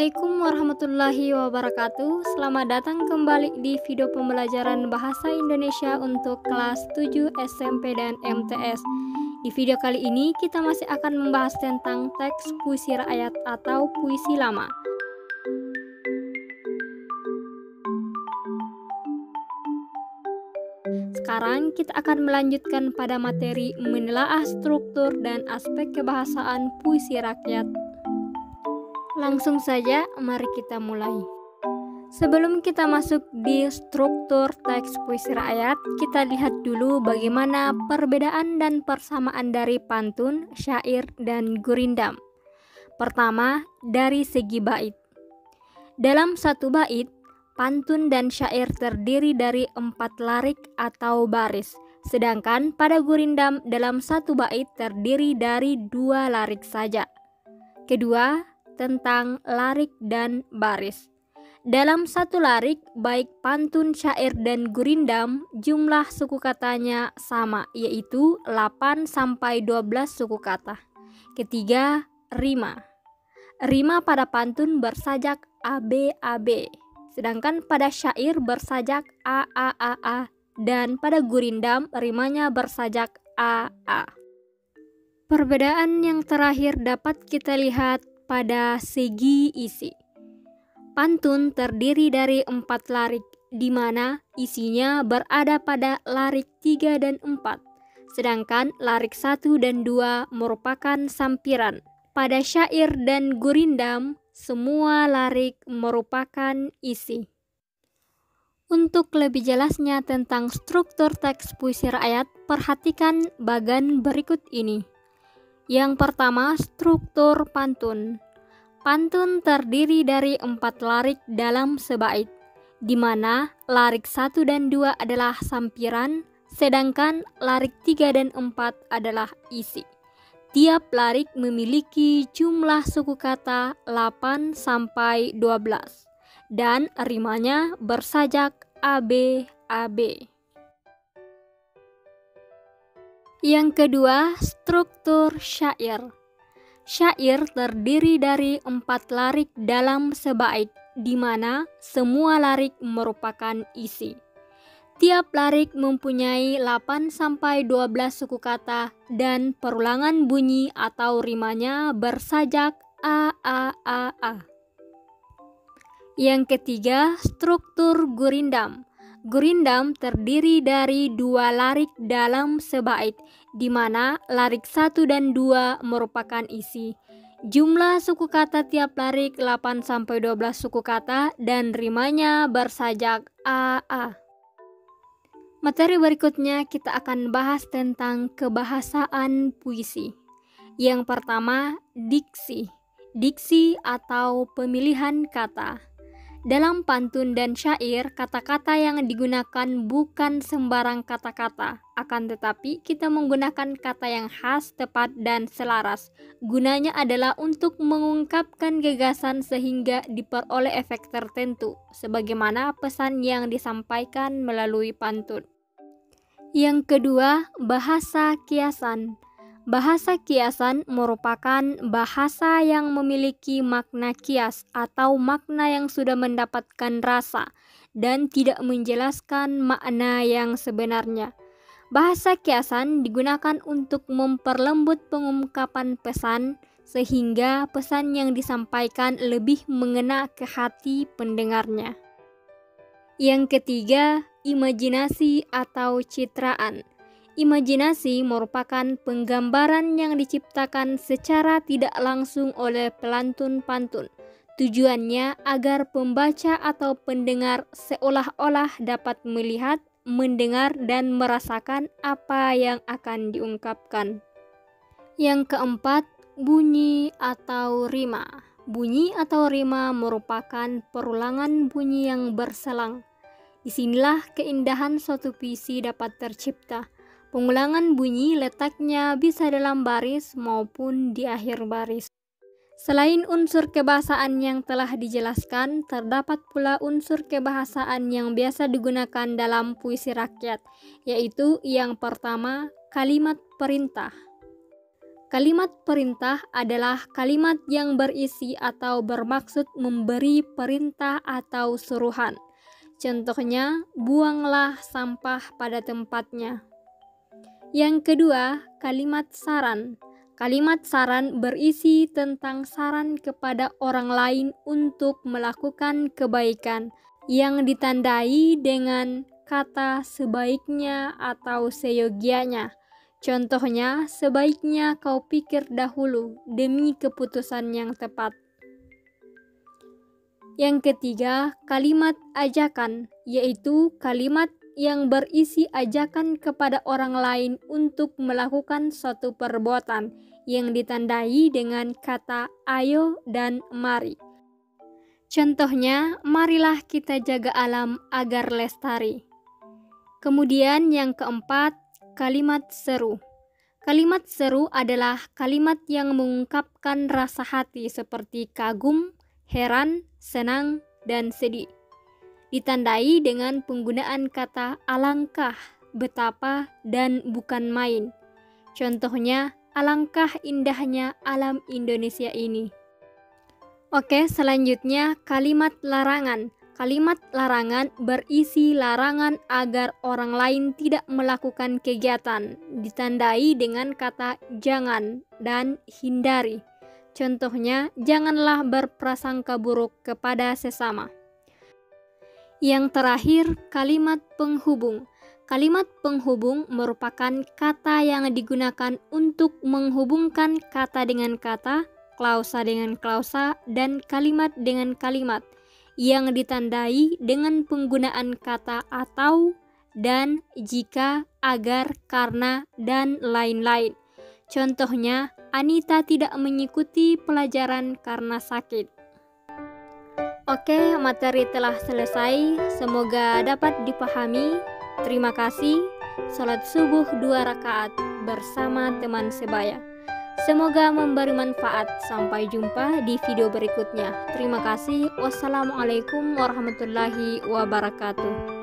Assalamualaikum warahmatullahi wabarakatuh. Selamat datang kembali di video pembelajaran Bahasa Indonesia untuk kelas 7 SMP dan MTS. Di video kali ini kita masih akan membahas tentang teks puisi rakyat atau puisi lama. Sekarang kita akan melanjutkan pada materi menelaah struktur dan aspek kebahasaan puisi rakyat. Langsung saja, mari kita mulai. Sebelum kita masuk di struktur teks puisi rakyat, kita lihat dulu bagaimana perbedaan dan persamaan dari pantun, syair, dan gurindam. Pertama, dari segi bait. Dalam satu bait, pantun dan syair terdiri dari 4 larik atau baris, sedangkan pada gurindam dalam satu bait terdiri dari 2 larik saja. Kedua, tentang larik dan baris. Dalam satu larik, baik pantun, syair, dan gurindam, jumlah suku katanya sama, yaitu 8-12 suku kata. Ketiga, rima. Rima pada pantun bersajak AB-AB, sedangkan pada syair bersajak AA-AA, dan pada gurindam rimanya bersajak AA. Perbedaan yang terakhir dapat kita lihat pada segi isi. Pantun terdiri dari 4 larik, di mana isinya berada pada larik 3 dan 4, sedangkan larik 1 dan 2 merupakan sampiran. Pada syair dan gurindam, semua larik merupakan isi. Untuk lebih jelasnya tentang struktur teks puisi rakyat, perhatikan bagan berikut ini. Yang pertama, struktur pantun. Pantun terdiri dari 4 larik dalam sebait, di mana larik 1 dan 2 adalah sampiran, sedangkan larik 3 dan 4 adalah isi. Tiap larik memiliki jumlah suku kata 8-12, dan rimanya bersajak AB-AB. Yang kedua, struktur syair. Syair terdiri dari 4 larik dalam sebait, di mana semua larik merupakan isi. Tiap larik mempunyai 8-12 suku kata dan perulangan bunyi atau rimanya bersajak A-A-A-A. Yang ketiga, struktur gurindam. Gurindam terdiri dari 2 larik dalam sebait, di mana larik 1 dan 2 merupakan isi. Jumlah suku kata tiap larik 8-12 suku kata dan rimanya bersajak AA. Materi berikutnya kita akan bahas tentang kebahasaan puisi. Yang pertama, diksi. Diksi atau pemilihan kata. Dalam pantun dan syair, kata-kata yang digunakan bukan sembarang kata-kata, akan tetapi kita menggunakan kata yang khas, tepat, dan selaras. Gunanya adalah untuk mengungkapkan gagasan sehingga diperoleh efek tertentu, sebagaimana pesan yang disampaikan melalui pantun. Yang kedua, bahasa kiasan. Bahasa kiasan merupakan bahasa yang memiliki makna kias atau makna yang sudah mendapatkan rasa dan tidak menjelaskan makna yang sebenarnya. Bahasa kiasan digunakan untuk memperlembut pengungkapan pesan sehingga pesan yang disampaikan lebih mengena ke hati pendengarnya. Yang ketiga, imajinasi atau citraan. Imajinasi merupakan penggambaran yang diciptakan secara tidak langsung oleh pelantun pantun. Tujuannya agar pembaca atau pendengar seolah-olah dapat melihat, mendengar, dan merasakan apa yang akan diungkapkan. Yang keempat, bunyi atau rima. Bunyi atau rima merupakan perulangan bunyi yang berselang. Disinilah keindahan suatu puisi dapat tercipta. Pengulangan bunyi letaknya bisa dalam baris maupun di akhir baris. Selain unsur kebahasaan yang telah dijelaskan, terdapat pula unsur kebahasaan yang biasa digunakan dalam puisi rakyat, yaitu yang pertama, kalimat perintah. Kalimat perintah adalah kalimat yang berisi atau bermaksud memberi perintah atau suruhan. Contohnya, buanglah sampah pada tempatnya. Yang kedua, kalimat saran. Kalimat saran berisi tentang saran kepada orang lain untuk melakukan kebaikan yang ditandai dengan kata sebaiknya atau seyogianya. Contohnya, sebaiknya kau pikir dahulu demi keputusan yang tepat. Yang ketiga, kalimat ajakan, yaitu kalimat yang berisi ajakan kepada orang lain untuk melakukan suatu perbuatan yang ditandai dengan kata ayo dan mari. Contohnya, marilah kita jaga alam agar lestari. Kemudian yang keempat, kalimat seru. Kalimat seru adalah kalimat yang mengungkapkan rasa hati seperti kagum, heran, senang, dan sedih. Ditandai dengan penggunaan kata alangkah, betapa, dan bukan main. Contohnya, alangkah indahnya alam Indonesia ini. Oke, selanjutnya kalimat larangan. Kalimat larangan berisi larangan agar orang lain tidak melakukan kegiatan, ditandai dengan kata jangan dan hindari. Contohnya, janganlah berprasangka buruk kepada sesama. Yang terakhir, kalimat penghubung. Kalimat penghubung merupakan kata yang digunakan untuk menghubungkan kata dengan kata, klausa dengan klausa, dan kalimat dengan kalimat yang ditandai dengan penggunaan kata atau, dan, jika, agar, karena, dan lain-lain. Contohnya, Anita tidak mengikuti pelajaran karena sakit. Oke, materi telah selesai. Semoga dapat dipahami. Terima kasih. Salat subuh 2 rakaat bersama teman sebaya. Semoga memberi manfaat. Sampai jumpa di video berikutnya. Terima kasih. Wassalamualaikum warahmatullahi wabarakatuh.